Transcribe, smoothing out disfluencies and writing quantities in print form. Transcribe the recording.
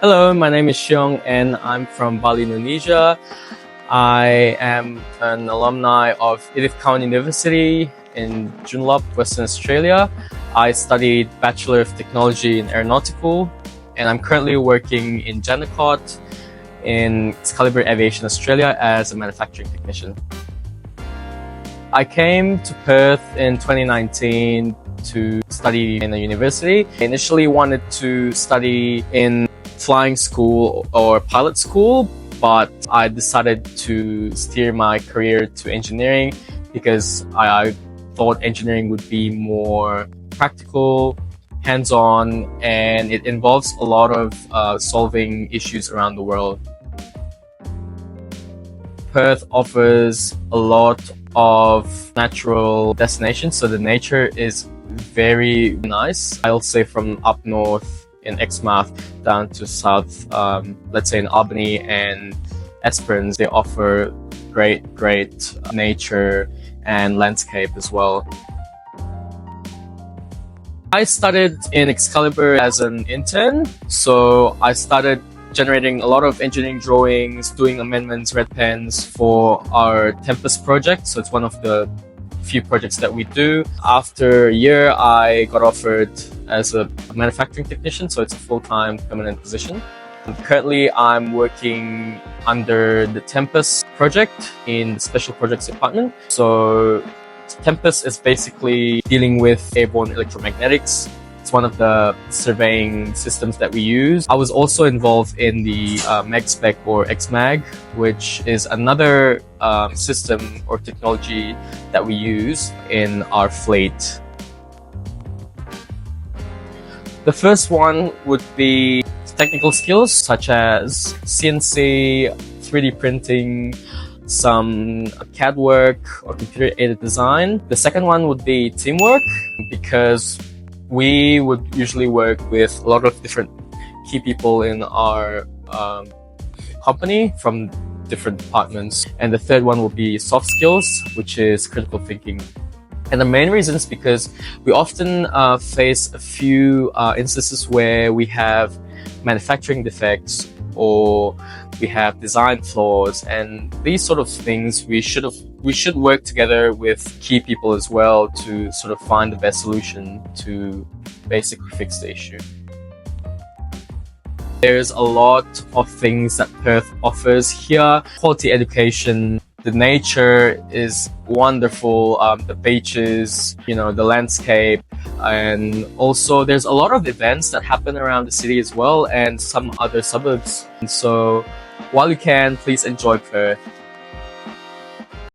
Hello, my name is Shiong and I'm from Bali, Indonesia. I am an alumni of Edith Cowan University in Joondalup, Western Australia. I studied Bachelor of Technology in Aeronautical and I'm currently working in Jandakot in XCalibur Aviation Australia as a manufacturing technician. I came to Perth in 2019 to study in a university. I initially wanted to study in flying school or pilot school, but I decided to steer my career to engineering because I thought engineering would be more practical, hands-on, and it involves a lot of solving issues around the world. Perth offers a lot of natural destinations, so the nature is very nice. I'll say from up north in Exmouth down to south, let's say in Albany and Esperance, they offer great nature and landscape as well. I started in XCalibur as an intern, so I started generating a lot of engineering drawings, doing amendments, red pens for our Tempest project. So it's one of the few projects that we do. After a year, I got offered as a manufacturing technician, so it's a full-time permanent position. Currently, I'm working under the Tempest project in the Special Projects Department. So Tempest is basically dealing with airborne electromagnetics. It's one of the surveying systems that we use. I was also involved in the MagSpec or XMag, which is another system or technology that we use in our fleet. The first one would be technical skills such as CNC, 3D printing, some CAD work or computer-aided design. The second one would be teamwork, because we would usually work with a lot of different key people in our company from different departments. And the third one would be soft skills, which is critical thinking. And the main reason is because we often face a few instances where we have manufacturing defects or we have design flaws, and these sort of things we should work together with key people as well to sort of find the best solution to basically fix the issue. There's a lot of things that Perth offers here. Quality education, the nature is wonderful, the beaches, the landscape, and also there's a lot of events that happen around the city as well and some other suburbs. And so while you can, please enjoy Perth.